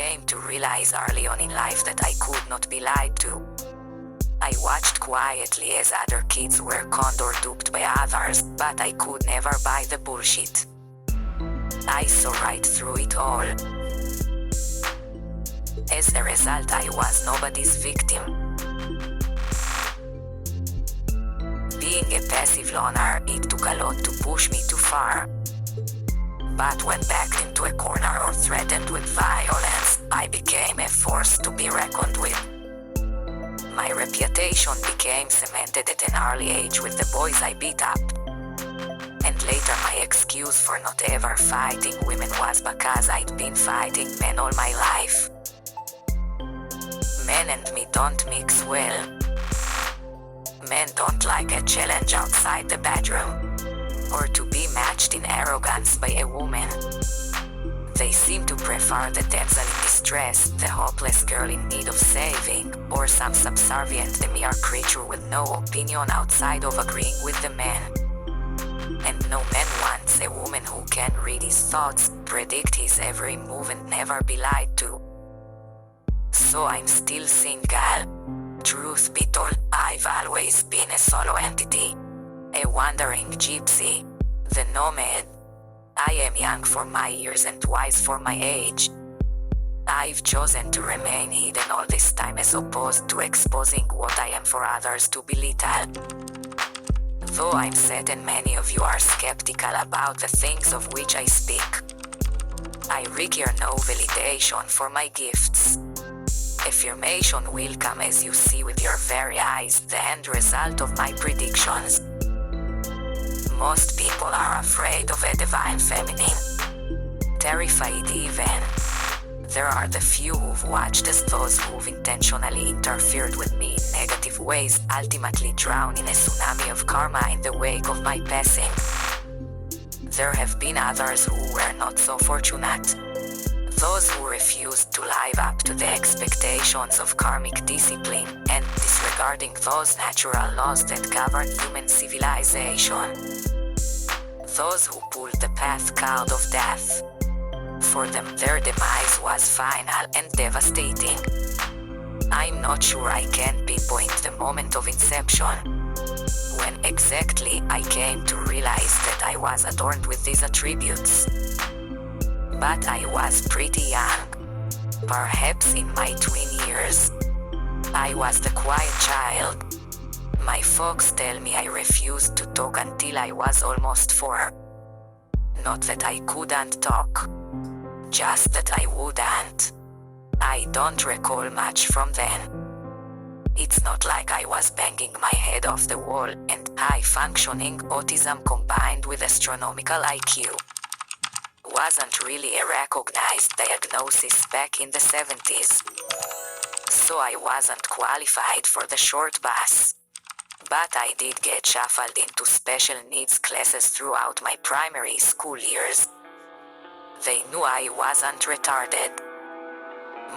came to realize early on in life that I could not be lied to. I watched quietly as other kids were conned or duped by others, but I could never buy the bullshit. I saw right through it all. As a result, I was nobody's victim. Being a passive loner, it took a lot to push me too far. But when backed into a corner or threatened with violence, I became a force to be reckoned with. My reputation became cemented at an early age with the boys I beat up. And later my excuse for not ever fighting women was because I'd been fighting men all my life. Men and me don't mix well. Men don't like a challenge outside the bedroom, or to be matched in arrogance by a woman. They seem to prefer the damsel in distress, the hopeless girl in need of saving, or some subservient demure creature with no opinion outside of agreeing with the man. And no man wants a woman who can read his thoughts, predict his every move and never be lied to. So I'm still single. Truth be told, I've always been a solo entity. A wandering gypsy, the nomad. I am young for my years and wise for my age. I've chosen to remain hidden all this time as opposed to exposing what I am for others to belittle. Though I'm certain many of you are skeptical about the things of which I speak, I require no validation for my gifts. Affirmation will come as you see with your very eyes the end result of my predictions. Most people are afraid of a divine feminine, terrified even. There are the few who've watched as those who've intentionally interfered with me in negative ways ultimately drown in a tsunami of karma in the wake of my passing. There have been others who were not so fortunate. Those who refused to live up to the expectations of karmic discipline and disregarding those natural laws that govern human civilization. Those who pulled the path called of death. For them, their demise was final and devastating. I'm not sure I can pinpoint the moment of inception, when exactly I came to realize that I was adorned with these attributes. But I was pretty young, perhaps in my twin years. I was the quiet child. My folks tell me I refused to talk until I was almost 4. Not that I couldn't talk, just that I wouldn't. I don't recall much from then. It's not like I was banging my head off the wall and high-functioning autism combined with astronomical IQ. Wasn't really a recognized diagnosis back in the 70s. So I wasn't qualified for the short bus. But I did get shuffled into special needs classes throughout my primary school years. They knew I wasn't retarded.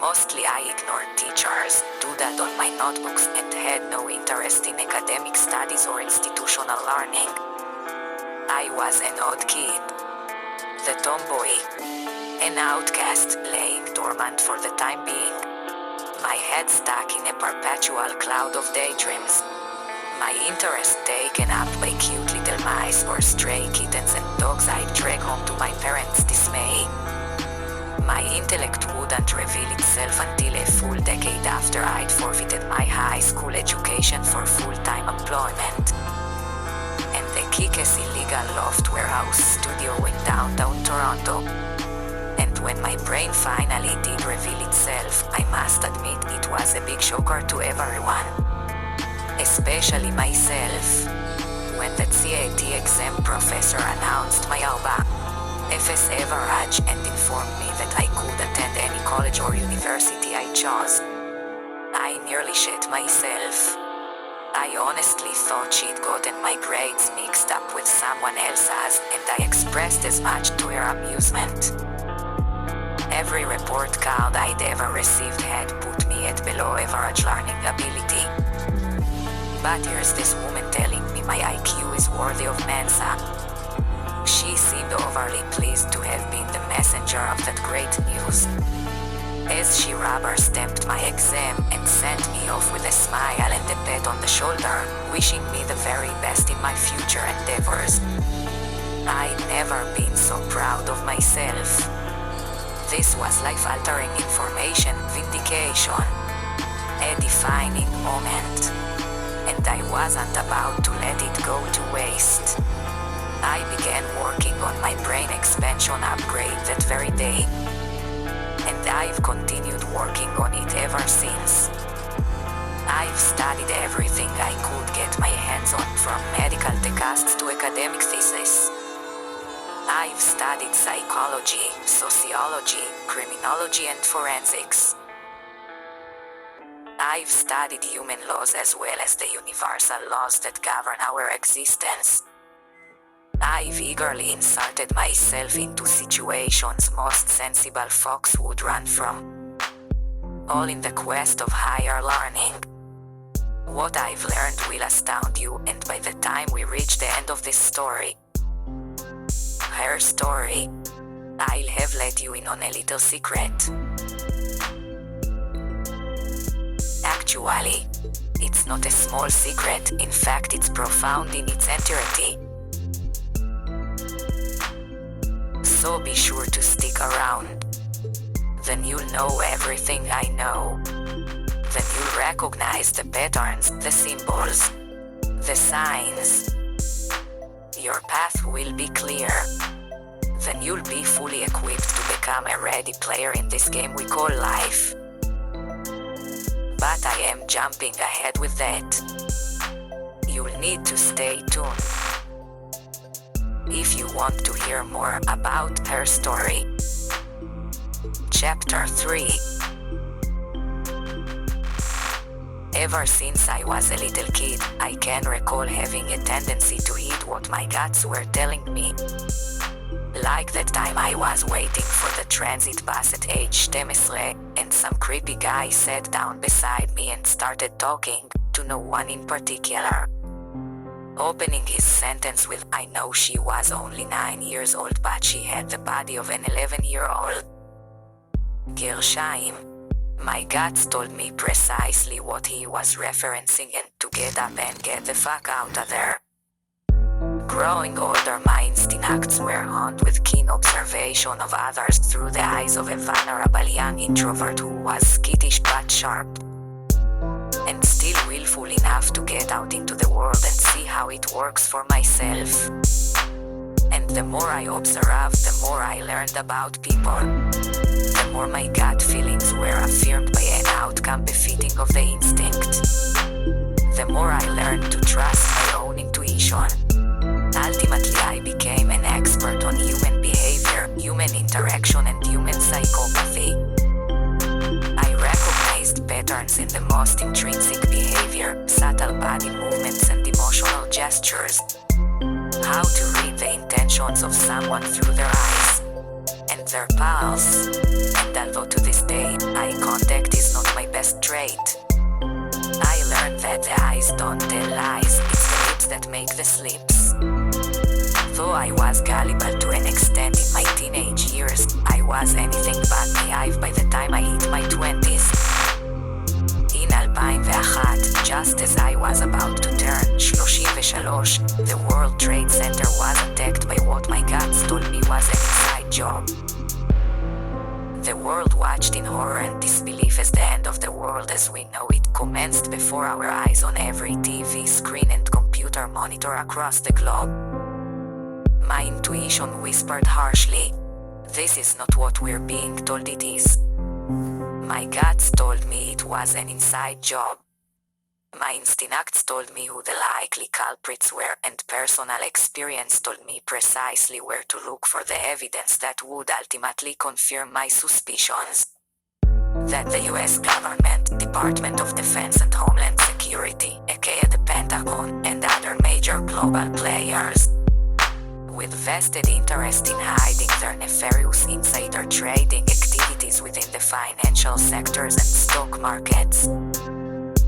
Mostly I ignored teachers, doodled on my notebooks and had no interest in academic studies or institutional learning. I was an odd kid. The tomboy, an outcast laying dormant for the time being. My head stuck in a perpetual cloud of daydreams. My interest taken up by cute little mice or stray kittens and dogs I'd drag home to my parents' dismay. My intellect wouldn't reveal itself until a full decade after I'd forfeited my high school education for full-time employment. And the kick-ass illegal loft warehouse studio in downtown Toronto. And when my brain finally did reveal itself, I must admit it was a big shocker to everyone. Especially myself. When the CAT exam professor announced my ALBA FS average and informed me that I could attend any college or university I chose, I nearly shit myself. I honestly thought she'd gotten my grades mixed up with someone else's, and I expressed as much to her amusement. Every report card I'd ever received had put me at below average learning ability. But here's this woman telling me my IQ is worthy of Mensa. She seemed overly pleased to have been the messenger of that great news. As she rubber-stamped my exam and sent me off with a smile and a pat on the shoulder, wishing me the very best in my future endeavors. I'd never been so proud of myself. This was life-altering information, vindication, a defining moment, and I wasn't about to let it go to waste. I began working on my brain expansion upgrade that very day, and I've continued working on it ever since. I've studied everything I could get my hands on, from medical tests to academic thesis. I've studied psychology, sociology, criminology, and forensics. I've studied human laws as well as the universal laws that govern our existence. I've eagerly inserted myself into situations most sensible folks would run from, all in the quest of higher learning. What I've learned will astound you, and by the time we reach the end of this story, her story, I'll have let you in on a little secret. Actually, it's not a small secret, in fact it's profound in its entirety. So be sure to stick around. Then you'll know everything I know. Then you'll recognize the patterns, the symbols, the signs. Your path will be clear. Then you'll be fully equipped to become a ready player in this game we call life. But I am jumping ahead with that. You'll need to stay tuned. If you want to hear more about her story. Chapter 3. Ever since I was a little kid, I can recall having a tendency to heed what my guts were telling me. Like that time I was waiting for the transit bus at age 12, and some creepy guy sat down beside me and started talking, to no one in particular. Opening his sentence with, "I know she was only 9 years old but she had the body of an 11-year-old. Gershayim. My guts told me precisely what he was referencing and to get up and get the fuck out of there. Growing older, my instincts were honed with keen observation of others through the eyes of a vulnerable young introvert who was skittish but sharp, and still willful enough to get out into the world and see how it works for myself. And the more I observed, the more I learned about people. The more my gut feelings were affirmed by an outcome befitting of the instinct. The more I learned to trust my own intuition. Ultimately, I became an expert on human behavior, human interaction, and human psychopathy. I recognized patterns in the most intrinsic behavior, subtle body movements, and emotional gestures. How to read the intentions of someone through their eyes and their pulse. And although to this day, eye contact is not my best trait, I learned that the eyes don't tell lies, it's the lips that make the slips. Though I was gullible to an extent in my teenage years, I was anything but naive by the time I hit my 20s. In 2001, just as I was about to turn 33, the World Trade Center was attacked by what my guts told me was an inside job. The world watched in horror and disbelief as the end of the world as we know it commenced before our eyes on every TV screen and computer monitor across the globe. My intuition whispered harshly, "This is not what we're being told it is." My guts told me it was an inside job. My instincts told me who the likely culprits were, and personal experience told me precisely where to look for the evidence that would ultimately confirm my suspicions. That the US government, Department of Defense and Homeland Security, aka the Pentagon, and other major global players, with vested interest in hiding their nefarious insider trading activities within the financial sectors and stock markets.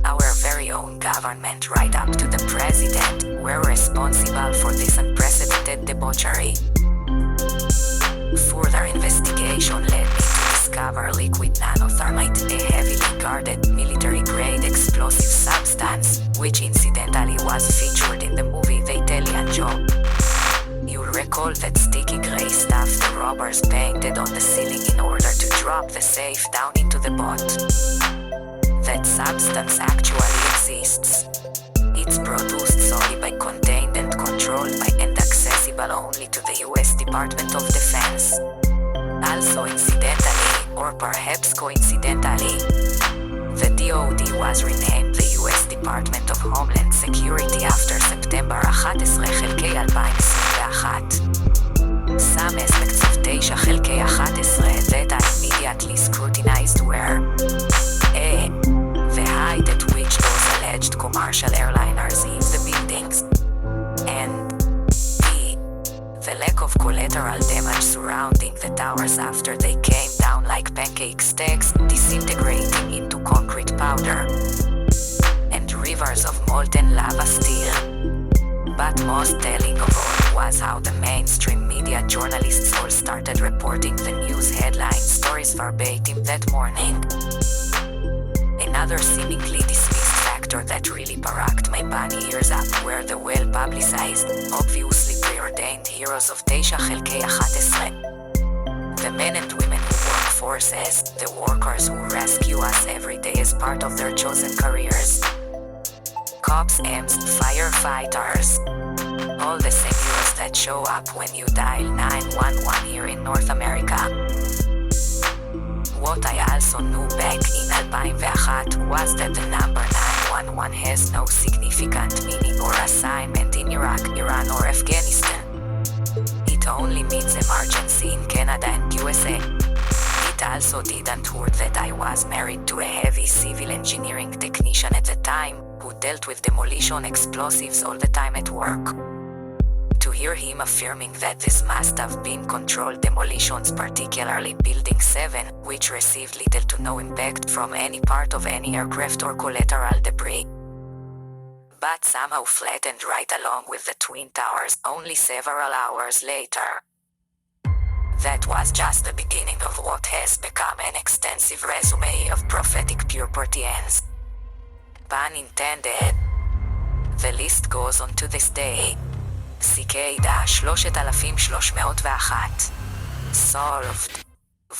Our very own government, right up to the president, were responsible for this unprecedented debauchery. Further investigation led me to discover liquid nanothermite, a heavily guarded military-grade explosive substance, which incidentally was featured in the movie The Italian Job. You'll recall that sticky gray stuff the robbers painted on the ceiling in order to drop the safe down into the bot. That substance actually exists. It's produced solely by contained and controlled by and accessible only to the US Department of Defense. Also incidentally, or perhaps coincidentally, the DoD was renamed the US Department of Homeland Security after September 11 חלקי 2021. Some aspects of 9 חלקי 11 that I immediately scrutinized were A. The height at which those alleged commercial airliners hit the buildings, and B. The lack of collateral damage surrounding the towers after they came down like pancake stacks, disintegrating into concrete powder, and rivers of molten lava still. But most telling of all was how the mainstream media journalists all started reporting the news headline stories verbatim that morning. Another seemingly dismissed factor that really baracked my bunny ears up were the well-publicized, obviously preordained heroes of 9 חלקי 11. The men and women who work forces, the workers who rescue us every day as part of their chosen careers. Cops, EMS, firefighters. All the same heroes that show up when you dial 911 here in North America. What I also knew back in 2001 was that the number 911 has no significant meaning or assignment in Iraq, Iran or Afghanistan. It only means emergency in Canada and USA. It also didn't hurt that I was married to a heavy civil engineering technician at the time who dealt with demolition explosives all the time at work. To hear him affirming that this must have been controlled demolitions, particularly Building 7, which received little to no impact from any part of any aircraft or collateral debris, but somehow flattened right along with the Twin Towers only several hours later. That was just the beginning of what has become an extensive resume of prophetic purportents. Pun intended. The list goes on to this day. Cicada 3301. Solved.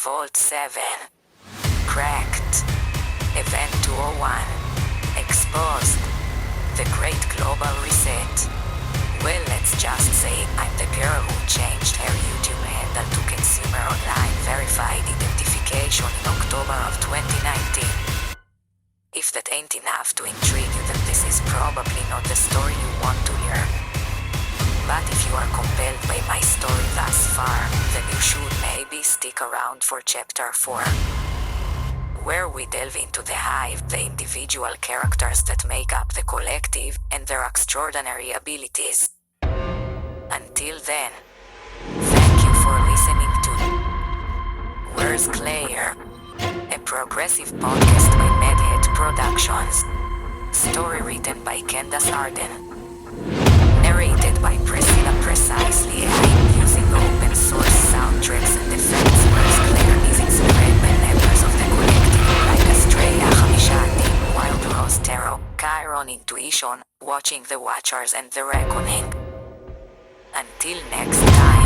Vault 7. Cracked. Event 201. Exposed. The Great Global Reset. Well, let's just say I'm the girl who changed her YouTube handle to Consumer Online Verified Identification in October of 2019. If that ain't enough to intrigue you, then this is probably not the story you want to hear. But if you are compelled by my story thus far, then you should maybe stick around for Chapter 4, where we delve into the hive, the individual characters that make up the collective, and their extraordinary abilities. Until then, thank you for listening to Where's Claire? A progressive podcast by MadHat Productions. Story written by Candace Arden. Narrated by Precilla precisely using open source soundtracks and effects. Where's Claire is inspired by members of the collective like Estrella, Hamishati, Wild Rose Tarot, Chiron Intuition, Watching the Watchers and The Reckoning. Until next time.